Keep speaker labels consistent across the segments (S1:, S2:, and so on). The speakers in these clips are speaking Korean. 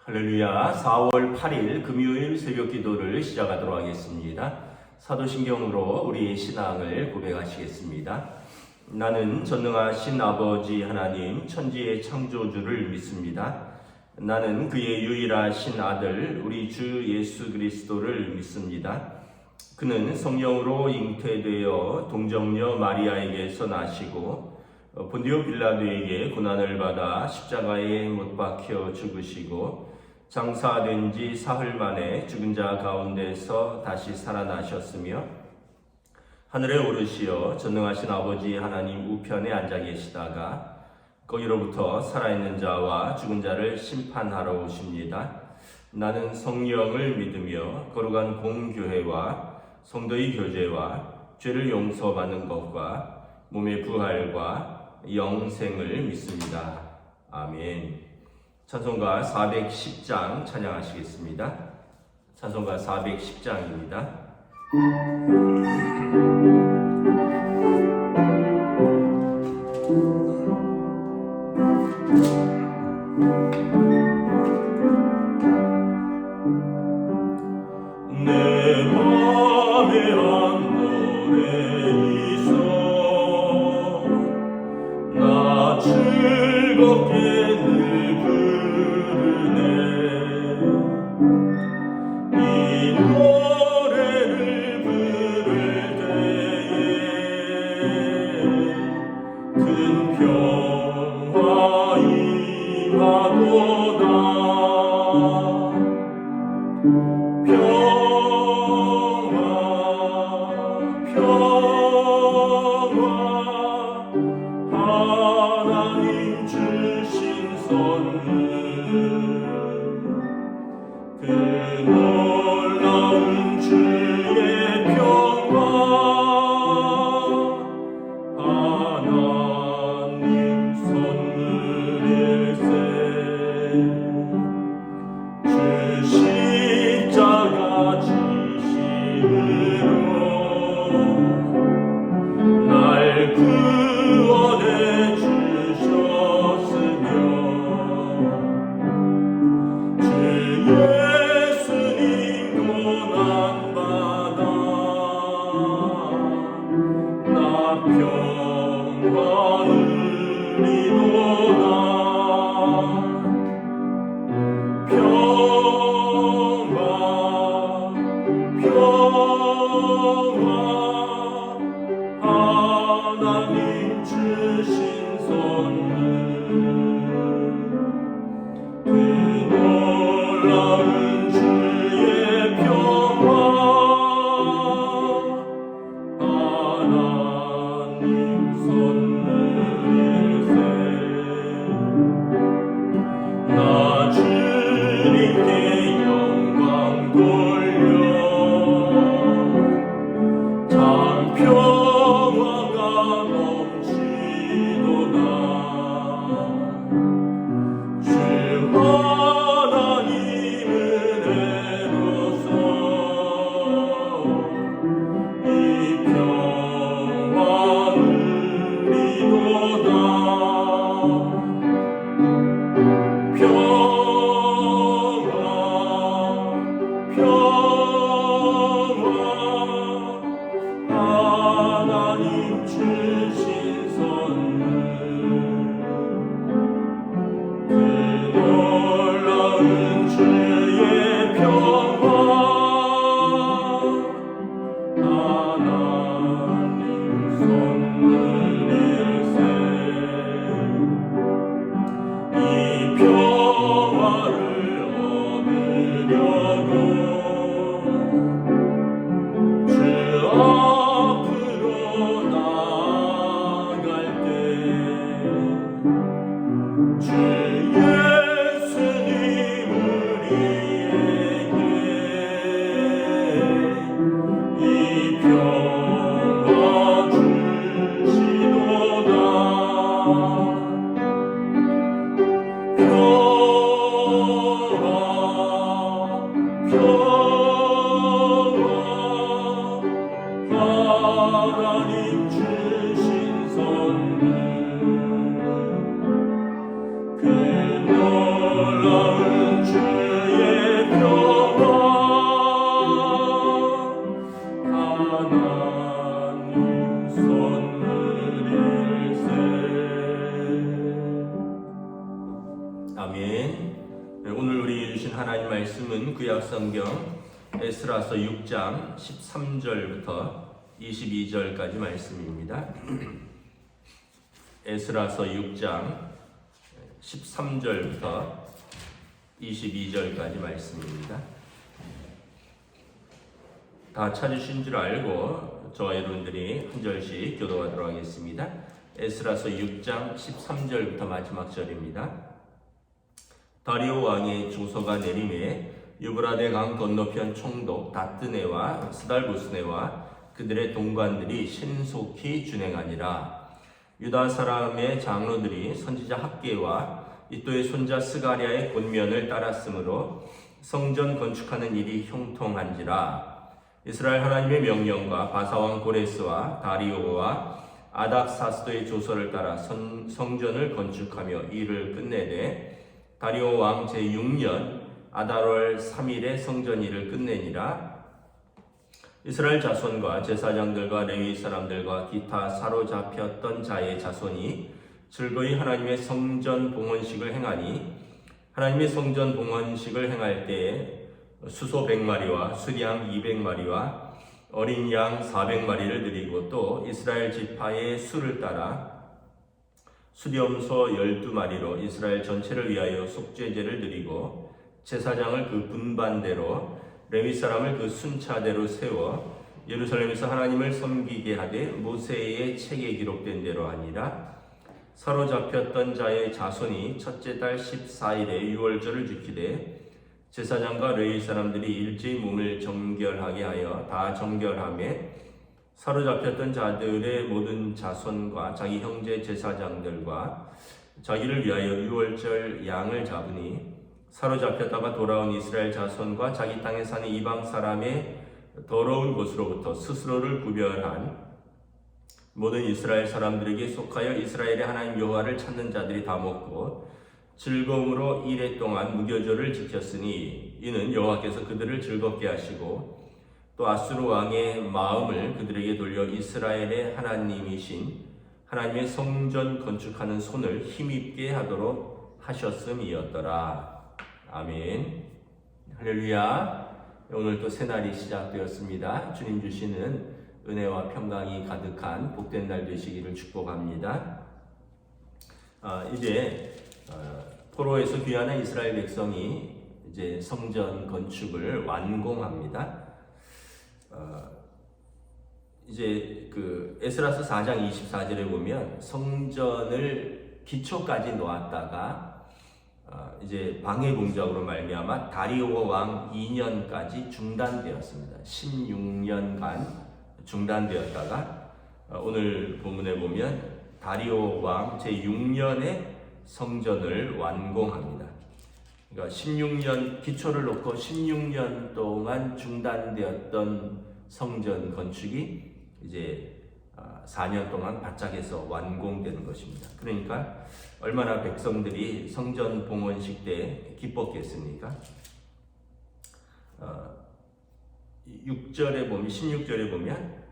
S1: 할렐루야. 4월 8일 금요일 새벽 기도를 시작하도록 하겠습니다. 사도신경으로 우리의 신앙을 고백하시겠습니다. 나는 전능하신 아버지 하나님 천지의 창조주를 믿습니다. 나는 그의 유일하신 아들 우리 주 예수 그리스도를 믿습니다. 그는 성령으로 잉태되어 동정녀 마리아에게서 나시고 본디오 빌라도에게 고난을 받아 십자가에 못 박혀 죽으시고 장사된 지 사흘 만에 죽은 자 가운데서 다시 살아나셨으며 하늘에 오르시어 전능하신 아버지 하나님 우편에 앉아 계시다가 거기로부터 살아있는 자와 죽은 자를 심판하러 오십니다. 나는 성령을 믿으며 거룩한 공교회와 성도의 교제와 죄를 용서받는 것과 몸의 부활과 영생을 믿습니다. 아멘. 찬송가 410장 찬양하시겠습니다. 찬송가 410장입니다. 내 맘에 한 노래 있어 나 즐겁게
S2: 주신 선물 그
S1: 아멘. 오늘 우리 주신 하나님 말씀은 구약 성경 에스라서 6장 13절부터 22절까지 말씀입니다. 에스라서 6장 13절부터 22절까지 말씀입니다. 다 찾으신 줄 알고 저와 여러분들이 한 절씩 교도하도록 하겠습니다. 에스라서 6장 13절부터 마지막 절입니다. 다리오 왕의 조서가 내림에 유브라데 강 건너편 총독 다뜨네와 스달보스네와 그들의 동관들이 신속히 준행하니라. 유다 사람의 장로들이 선지자 학개와 이또의 손자 스가랴의 권면을 따랐으므로 성전 건축하는 일이 형통한지라. 이스라엘 하나님의 명령과 바사왕 고레스와 다리오와 아닥사스도의 조서를 따라 성전을 건축하며 일을 끝내되 다리오 왕 제6년 아달월 3일에 성전 일을 끝내니라. 이스라엘 자손과 제사장들과 레위 사람들과 기타 사로잡혔던 자의 자손이 즐거이 하나님의 성전 봉헌식을 행하니 하나님의 성전 봉헌식을 행할 때에 수소 100마리와 수량 200마리와 어린 양 400마리를 드리고 또 이스라엘 지파의 수를 따라 수렴소 12마리로 이스라엘 전체를 위하여 속죄제를 드리고 제사장을 그 분반대로 레위 사람을 그 순차대로 세워 예루살렘에서 하나님을 섬기게 하되 모세의 책에 기록된 대로 아니라 사로잡혔던 자의 자손이 첫째 달 14일에 유월절을 지키되 제사장과 레위 사람들이 일제히 몸을 정결하게 하여 다 정결하며 사로잡혔던 자들의 모든 자손과 자기 형제 제사장들과 자기를 위하여 유월절 양을 잡으니 사로잡혔다가 돌아온 이스라엘 자손과 자기 땅에 사는 이방 사람의 더러운 곳으로부터 스스로를 구별한 모든 이스라엘 사람들에게 속하여 이스라엘의 하나님 여호와를 찾는 자들이 다 먹고 즐거움으로 이레 동안 무교절을 지켰으니 이는 여호와께서 그들을 즐겁게 하시고 또 아수르 왕의 마음을 그들에게 돌려 이스라엘의 하나님이신 하나님의 성전 건축하는 손을 힘있게 하도록 하셨음이었더라. 아멘. 할렐루야. 오늘 또 새날이 시작되었습니다. 주님 주시는 은혜와 평강이 가득한 복된 날 되시기를 축복합니다. 이제 포로에서 귀환한 이스라엘 백성이 이제 성전 건축을 완공합니다. 이제 그 에스라서 4장 24절에 보면 성전을 기초까지 놓았다가 이제 방해 공작으로 말미암아 다리오 왕 2년까지 중단되었습니다. 16년간 중단되었다가 오늘 본문에 보면 다리오 왕 제6년에 성전을 완공합니다. 그러니까 16년 기초를 놓고 16년 동안 중단되었던 성전 건축이 이제 4년 동안 바짝해서 완공되는 것입니다. 그러니까 얼마나 백성들이 성전 봉헌식 때 기뻤겠습니까? 6절에 보면 16절에 보면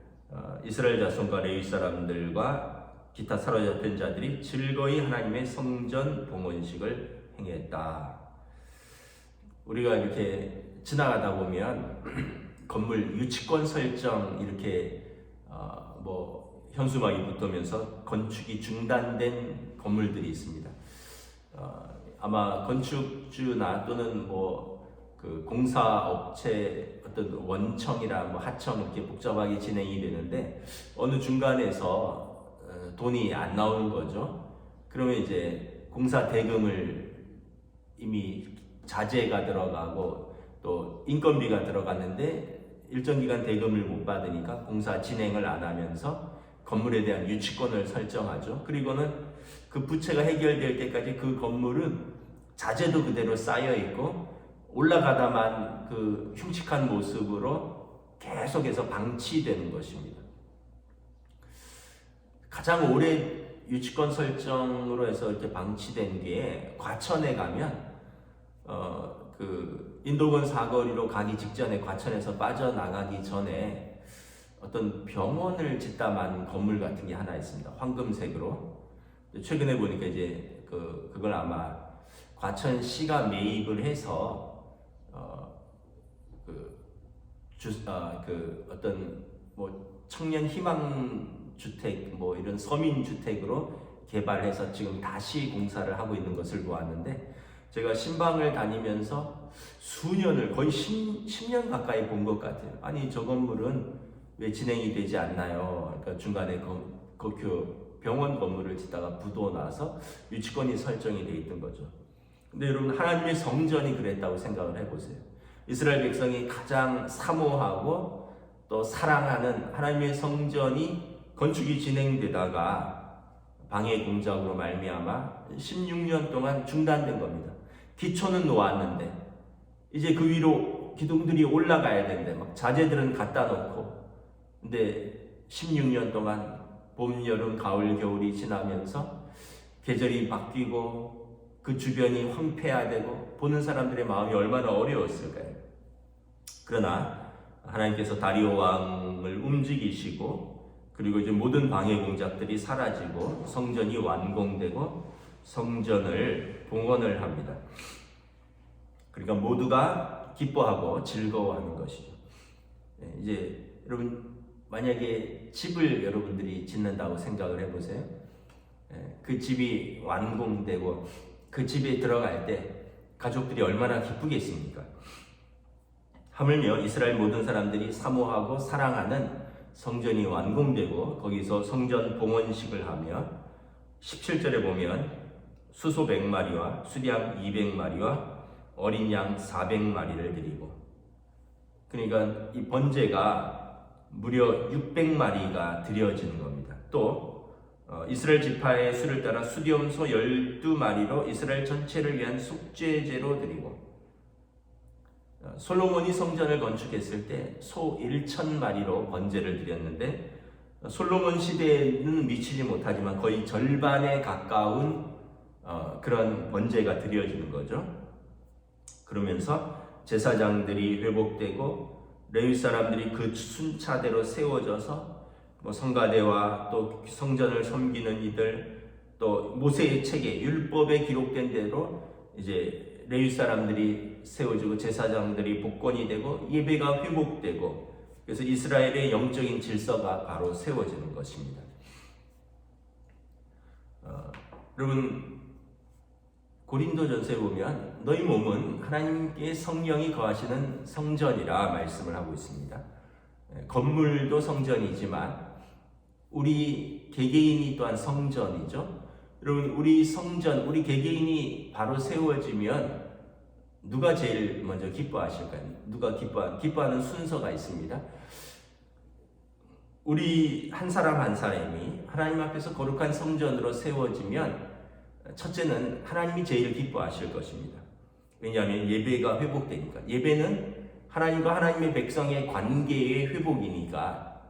S1: 이스라엘 자손과 레위 사람들과 기타 사로잡힌 자들이 즐거이 하나님의 성전 봉헌식을 행했다. 우리가 이렇게 지나가다 보면 건물 유치권 설정 이렇게 뭐 현수막이 붙으면서 건축이 중단된 건물들이 있습니다. 아마 건축주나 또는 뭐 그 공사업체 어떤 원청이나 뭐 하청 이렇게 복잡하게 진행이 되는데 어느 중간에서 돈이 안 나오는 거죠. 그러면 이제 공사 대금을 이미 자재가 들어가고 또 인건비가 들어갔는데 일정 기간 대금을 못 받으니까 공사 진행을 안 하면서 건물에 대한 유치권을 설정하죠. 그리고는 그 부채가 해결될 때까지 그 건물은 자재도 그대로 쌓여 있고 올라가다만 그 흉측한 모습으로 계속해서 방치되는 것입니다. 가장 오래 유치권 설정으로 해서 이렇게 방치된 게 과천에 가면 그 인도권 사거리로 가기 직전에 과천에서 빠져나가기 전에 어떤 병원을 짓다만 건물 같은 게 하나 있습니다. 황금색으로. 최근에 보니까 이제 그걸 아마 과천시가 매입을 해서 어떤 뭐 청년 희망 주택 뭐 이런 서민 주택으로 개발해서 지금 다시 공사를 하고 있는 것을 보았는데, 제가 신방을 다니면서 수년을 거의 10년 가까이 본 것 같아요. 아니 저 건물은 왜 진행이 되지 않나요? 그러니까 중간에 그 병원 건물을 짓다가 부도 나서 유치권이 설정이 돼 있던 거죠. 근데 여러분, 하나님의 성전이 그랬다고 생각을 해보세요. 이스라엘 백성이 가장 사모하고 또 사랑하는 하나님의 성전이 건축이 진행되다가 방해 공작으로 말미암아 16년 동안 중단된 겁니다. 기초는 놓았는데 이제 그 위로 기둥들이 올라가야 되는데 막 자재들은 갖다 놓고, 근데 16년 동안 봄, 여름, 가을, 겨울이 지나면서 계절이 바뀌고 그 주변이 황폐화되고 보는 사람들의 마음이 얼마나 어려웠을까요? 그러나 하나님께서 다리오 왕을 움직이시고, 그리고 이제 모든 방해 공작들이 사라지고 성전이 완공되고 성전을 봉헌을 합니다. 그러니까 모두가 기뻐하고 즐거워하는 것이죠. 이제 여러분, 만약에 집을 여러분들이 짓는다고 생각을 해보세요. 그 집이 완공되고 그 집에 들어갈 때 가족들이 얼마나 기쁘겠습니까? 하물며 이스라엘 모든 사람들이 사모하고 사랑하는 성전이 완공되고 거기서 성전 봉헌식을 하며 17절에 보면 수소 100마리와 수량 200마리와 어린 양 400마리를 드리고, 그러니까 이 번제가 무려 600마리가 드려지는 겁니다. 또 이스라엘 지파의 수를 따라 수렴소 12마리로 이스라엘 전체를 위한 속죄제로 드리고, 솔로몬이 성전을 건축했을 때 소 1,000마리로 번제를 드렸는데, 솔로몬 시대에는 미치지 못하지만 거의 절반에 가까운 그런 번제가 드려지는 거죠. 그러면서 제사장들이 회복되고 레위 사람들이 그 순차대로 세워져서 뭐 성가대와 또 성전을 섬기는 이들, 또 모세의 책에 율법에 기록된 대로 이제 레위 사람들이 세워지고 제사장들이 복권이 되고 예배가 회복되고, 그래서 이스라엘의 영적인 질서가 바로 세워지는 것입니다. 여러분, 고린도전서에 보면 너희 몸은 하나님의 성령이 거하시는 성전이라 말씀을 하고 있습니다. 건물도 성전이지만 우리 개개인이 또한 성전이죠. 여러분, 우리 성전, 우리 개개인이 바로 세워지면 누가 제일 먼저 기뻐하실까요? 누가 기뻐하는 순서가 있습니다. 우리 한 사람 한 사람이 하나님 앞에서 거룩한 성전으로 세워지면 첫째는 하나님이 제일 기뻐하실 것입니다. 왜냐하면 예배가 회복되니까. 예배는 하나님과 하나님의 백성의 관계의 회복이니까,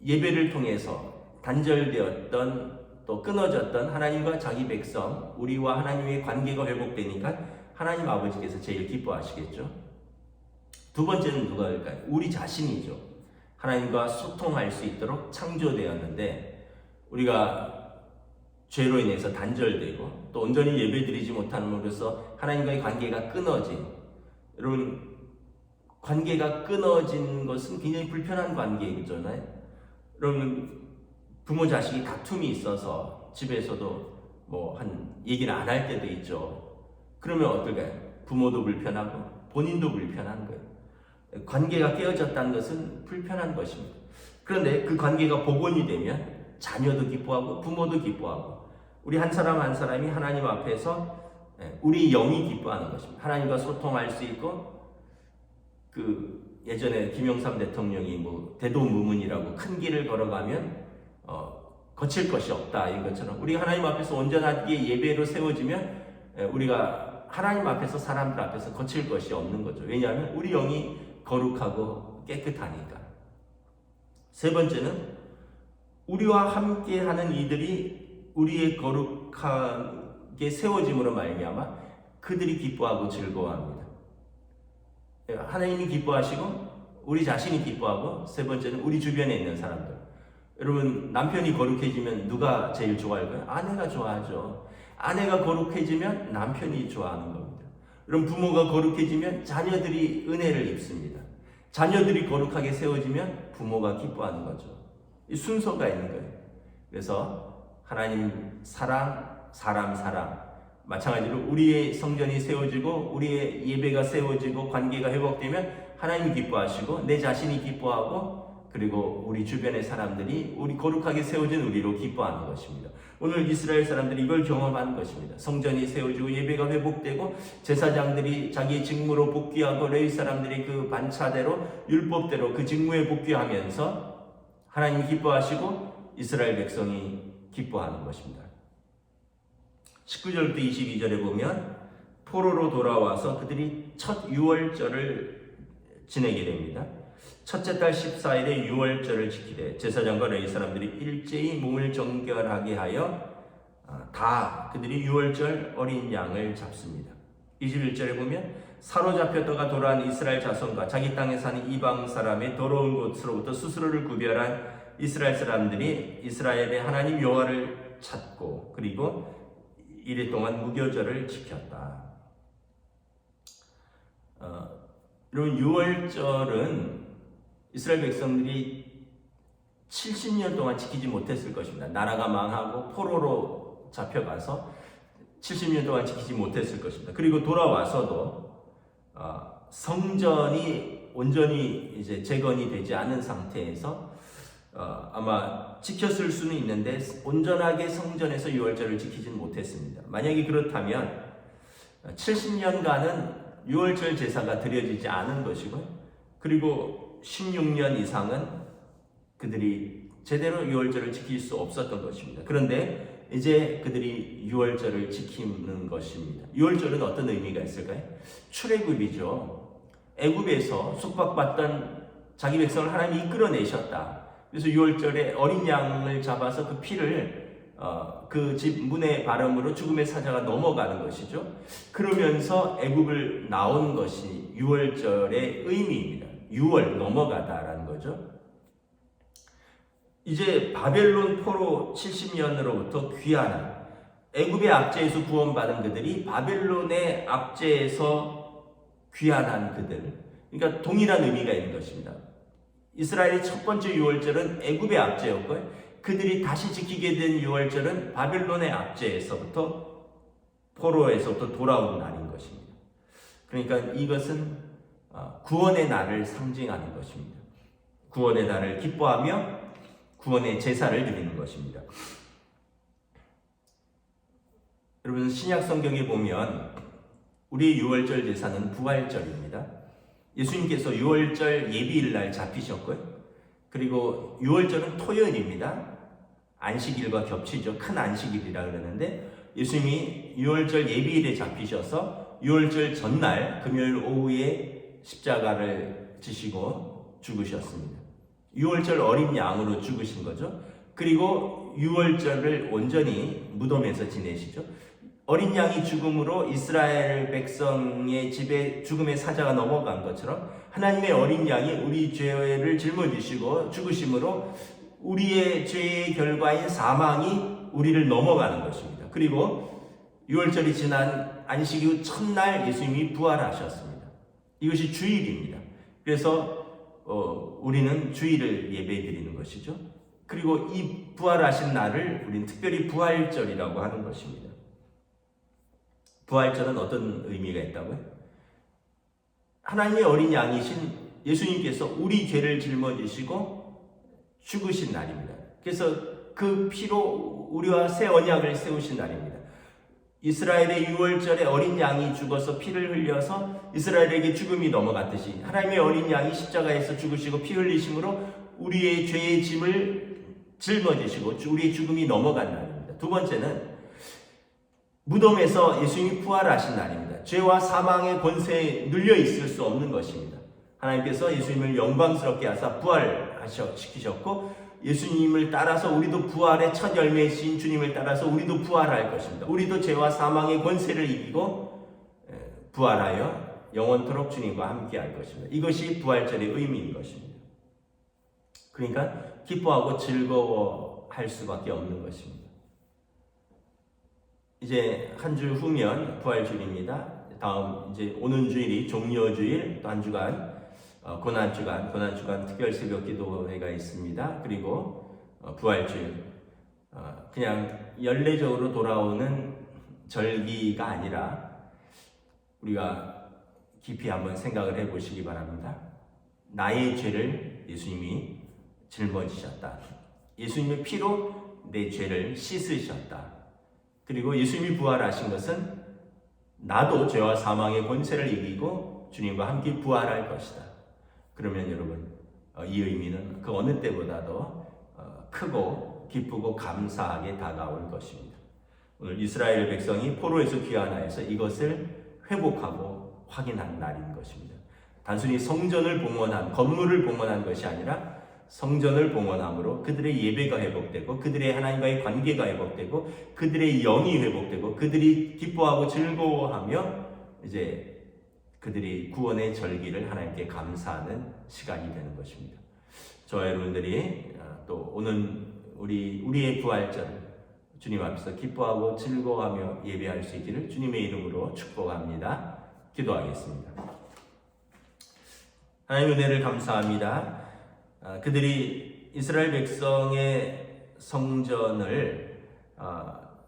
S1: 예배를 통해서 단절되었던 또 끊어졌던 하나님과 자기 백성, 우리와 하나님의 관계가 회복되니까 하나님 아버지께서 제일 기뻐하시겠죠. 두 번째는 누가일까요? 우리 자신이죠. 하나님과 소통할 수 있도록 창조되었는데 우리가 죄로 인해서 단절되고 또 온전히 예배드리지 못함으로써 하나님과의 관계가 끊어진, 여러분, 관계가 끊어진 것은 굉장히 불편한 관계이잖아요. 여러분, 부모 자식이 다툼이 있어서 집에서도 뭐 얘기를 안 할 때도 있죠. 그러면 어떨까요? 부모도 불편하고 본인도 불편한 거예요. 관계가 깨어졌다는 것은 불편한 것입니다. 그런데 그 관계가 복원이 되면 자녀도 기뻐하고 부모도 기뻐하고 우리 한 사람 한 사람이 하나님 앞에서 우리 영이 기뻐하는 것입니다. 하나님과 소통할 수 있고, 그 예전에 김영삼 대통령이 뭐 대도무문이라고 큰 길을 걸어가면 거칠 것이 없다, 이것처럼 우리 하나님 앞에서 온전하게 예배로 세워지면 우리가 하나님 앞에서 사람들 앞에서 거칠 것이 없는 거죠. 왜냐하면 우리 영이 거룩하고 깨끗하니까. 세 번째는 우리와 함께하는 이들이 우리의 거룩하게 세워짐으로 말미암아 그들이 기뻐하고 즐거워합니다. 하나님이 기뻐하시고 우리 자신이 기뻐하고, 세 번째는 우리 주변에 있는 사람들. 여러분, 남편이 거룩해지면 누가 제일 좋아할까요? 아내가 좋아하죠. 아내가 거룩해지면 남편이 좋아하는 겁니다. 그럼 부모가 거룩해지면 자녀들이 은혜를 입습니다. 자녀들이 거룩하게 세워지면 부모가 기뻐하는 거죠. 이 순서가 있는 거예요. 그래서 하나님 사랑, 사람 사랑, 마찬가지로 우리의 성전이 세워지고 우리의 예배가 세워지고 관계가 회복되면 하나님이 기뻐하시고 내 자신이 기뻐하고 그리고 우리 주변의 사람들이 우리 거룩하게 세워진 우리로 기뻐하는 것입니다. 오늘 이스라엘 사람들이 이걸 경험하는 것입니다. 성전이 세워지고 예배가 회복되고 제사장들이 자기의 직무로 복귀하고 레위 사람들이 그 반차대로 율법대로 그 직무에 복귀하면서 하나님이 기뻐하시고 이스라엘 백성이 기뻐하는 것입니다. 19절부터 22절에 보면 포로로 돌아와서 그들이 첫 유월절을 지내게 됩니다. 첫째 달 14일에 유월절을 지키되 제사장과 레위 사람들이 일제히 몸을 정결하게 하여 다 그들이 유월절 어린 양을 잡습니다. 21절에 보면 사로잡혔다가 돌아온 이스라엘 자손과 자기 땅에 사는 이방 사람의 더러운 곳으로부터 스스로를 구별한 이스라엘 사람들이 이스라엘의 하나님 여호와를 찾고 그리고 이래 동안 무교절을 지켰다. 여러분 유월절은 이스라엘 백성들이 70년 동안 지키지 못했을 것입니다. 나라가 망하고 포로로 잡혀가서 70년 동안 지키지 못했을 것입니다. 그리고 돌아와서도 성전이 온전히 이제 재건이 되지 않은 상태에서 아마 지켰을 수는 있는데 온전하게 성전에서 유월절을 지키지는 못했습니다. 만약에 그렇다면 70년간은 유월절 제사가 드려지지 않은 것이고 그리고 16년 이상은 그들이 제대로 유월절을 지킬 수 없었던 것입니다. 그런데 이제 그들이 유월절을 지키는 것입니다. 유월절은 어떤 의미가 있을까요? 출애굽이죠. 애굽에서 숙박받던 자기 백성을 하나님이 이끌어내셨다. 그래서 유월절에 어린 양을 잡아서 그 피를 그 집 문에 바름으로 죽음의 사자가 넘어가는 것이죠. 그러면서 애굽을 나온 것이 유월절의 의미입니다. 6월 넘어가다라는 거죠. 이제 바벨론 포로 70년으로부터 귀환한 애굽의 압제에서 구원받은 그들이 바벨론의 압제에서 귀환한 그들, 그러니까 동일한 의미가 있는 것입니다. 이스라엘의 첫 번째 유월절은 애굽의 압제였고요. 그들이 다시 지키게 된 유월절은 바벨론의 압제에서부터 포로에서부터 돌아온 날인 것입니다. 그러니까 이것은 구원의 날을 상징하는 것입니다. 구원의 날을 기뻐하며 구원의 제사를 드리는 것입니다. 여러분 신약 성경에 보면 우리의 유월절 제사는 부활절입니다. 예수님께서 유월절 예비일 날 잡히셨고요. 그리고 유월절은 토요일입니다. 안식일과 겹치죠. 큰 안식일이라 그러는데 예수님이 유월절 예비일에 잡히셔서 유월절 전날 금요일 오후에 십자가를 지시고 죽으셨습니다. 유월절 어린 양으로 죽으신 거죠. 그리고 유월절을 온전히 무덤에서 지내시죠. 어린 양이 죽음으로 이스라엘 백성의 집에 죽음의 사자가 넘어간 것처럼 하나님의 어린 양이 우리 죄를 짊어지시고 죽으심으로 우리의 죄의 결과인 사망이 우리를 넘어가는 것입니다. 그리고 유월절이 지난 안식 이후 첫날 예수님이 부활하셨습니다. 이것이 주일입니다. 그래서 우리는 주일을 예배드리는 것이죠. 그리고 이 부활하신 날을 우리는 특별히 부활절이라고 하는 것입니다. 부활절은 어떤 의미가 있다고요? 하나님의 어린 양이신 예수님께서 우리 죄를 짊어지시고 죽으신 날입니다. 그래서 그 피로 우리와 새 언약을 세우신 날입니다. 이스라엘의 유월절에 어린 양이 죽어서 피를 흘려서 이스라엘에게 죽음이 넘어갔듯이 하나님의 어린 양이 십자가에서 죽으시고 피 흘리심으로 우리의 죄의 짐을 짊어지시고 우리의 죽음이 넘어간 날입니다. 두 번째는 무덤에서 예수님이 부활하신 날입니다. 죄와 사망의 권세에 눌려 있을 수 없는 것입니다. 하나님께서 예수님을 영광스럽게 하사 부활시키셨고 예수님을 따라서 우리도 부활의 첫 열매이신 주님을 따라서 우리도 부활할 것입니다. 우리도 죄와 사망의 권세를 이기고 부활하여 영원토록 주님과 함께 할 것입니다. 이것이 부활절의 의미인 것입니다. 그러니까 기뻐하고 즐거워할 수밖에 없는 것입니다. 이제 한 주 후면 부활주일입니다. 다음 이제 오는 주일이 종려주일, 또 한 주간 고난주간 특별 새벽 기도회가 있습니다. 그리고 부활주일, 그냥 연례적으로 돌아오는 절기가 아니라 우리가 깊이 한번 생각을 해보시기 바랍니다. 나의 죄를 예수님이 짊어지셨다. 예수님의 피로 내 죄를 씻으셨다. 그리고 예수님이 부활하신 것은 나도 죄와 사망의 권세를 이기고 주님과 함께 부활할 것이다. 그러면 여러분, 이 의미는 그 어느 때보다도 크고 기쁘고 감사하게 다가올 것입니다. 오늘 이스라엘 백성이 포로에서 귀환하여서 이것을 회복하고 확인한 날인 것입니다. 단순히 성전을 봉헌한, 건물을 봉헌한 것이 아니라 성전을 봉헌함으로 그들의 예배가 회복되고 그들의 하나님과의 관계가 회복되고 그들의 영이 회복되고 그들이 기뻐하고 즐거워하며 이제 그들이 구원의 절기를 하나님께 감사하는 시간이 되는 것입니다. 저와 여러분들이 또 오는 우리의 부활절 주님 앞에서 기뻐하고 즐거워하며 예배할 수 있기를 주님의 이름으로 축복합니다. 기도하겠습니다. 하나님 은혜를 감사합니다. 그들이 이스라엘 백성의 성전을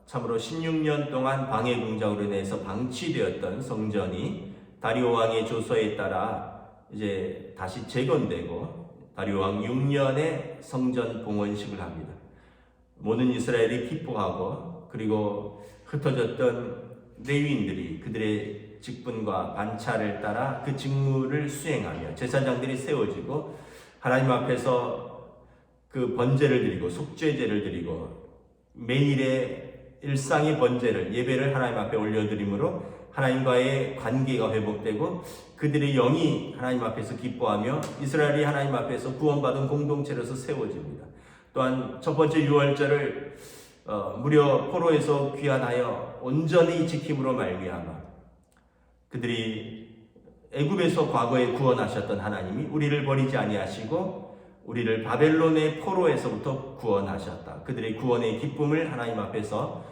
S1: 참으로 16년 동안 방해 공작으로 인해서 방치되었던 성전이 다리오 왕의 조서에 따라 이제 다시 재건되고 다리오 왕 6년에 성전 봉헌식을 합니다. 모든 이스라엘이 기뻐하고 그리고 흩어졌던 레위인들이 그들의 직분과 반차를 따라 그 직무를 수행하며 제사장들이 세워지고 하나님 앞에서 그 번제를 드리고 속죄제를 드리고 매일의 일상의 번제를 예배를 하나님 앞에 올려드림으로 하나님과의 관계가 회복되고 그들의 영이 하나님 앞에서 기뻐하며 이스라엘이 하나님 앞에서 구원받은 공동체로서 세워집니다. 또한 첫 번째 유월절을 무려 포로에서 귀환하여 온전히 지킴으로 말미암아 그들이 애굽에서 과거에 구원하셨던 하나님이 우리를 버리지 아니하시고 우리를 바벨론의 포로에서부터 구원하셨다. 그들의 구원의 기쁨을 하나님 앞에서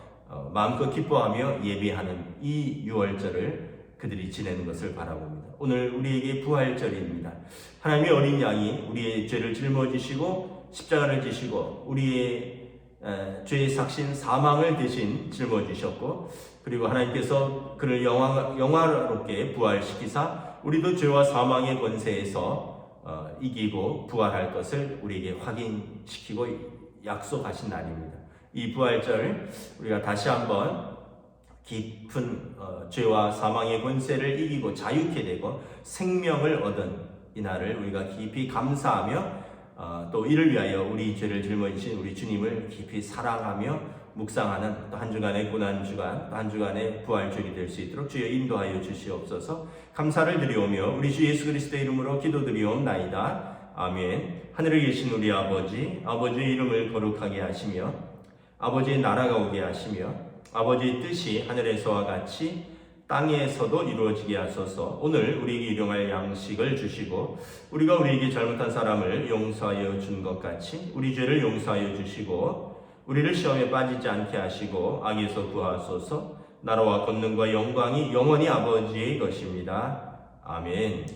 S1: 마음껏 기뻐하며 예배하는 이 유월절을 그들이 지내는 것을 바라봅니다. 오늘 우리에게 부활절입니다. 하나님의 어린 양이 우리의 죄를 짊어지시고 십자가를 지시고 우리의 죄의 삭신 사망을 대신 짊어지셨고 그리고 하나님께서 그를 영화롭게 부활시키사 우리도 죄와 사망의 권세에서 이기고 부활할 것을 우리에게 확인시키고 약속하신 날입니다. 이 부활절 우리가 다시 한번 깊은 죄와 사망의 권세를 이기고 자유케 되고 생명을 얻은 이 날을 우리가 깊이 감사하며 또 이를 위하여 우리 죄를 짊어지신 우리 주님을 깊이 사랑하며 묵상하는 또 한 주간의 고난주간, 또 한 주간의 부활주일이 될 수 있도록 주여 인도하여 주시옵소서. 감사를 드리오며 우리 주 예수 그리스도의 이름으로 기도드리옵나이다. 아멘. 하늘에 계신 우리 아버지의 이름을 거룩하게 하시며 아버지의 나라가 오게 하시며 아버지의 뜻이 하늘에서와 같이 땅에서도 이루어지게 하소서. 오늘 우리에게 일용할 양식을 주시고 우리가 우리에게 잘못한 사람을 용서하여 준 것 같이 우리 죄를 용서하여 주시고 우리를 시험에 빠지지 않게 하시고 악에서 구하소서. 나라와 권능과 영광이 영원히 아버지의 것입니다. 아멘.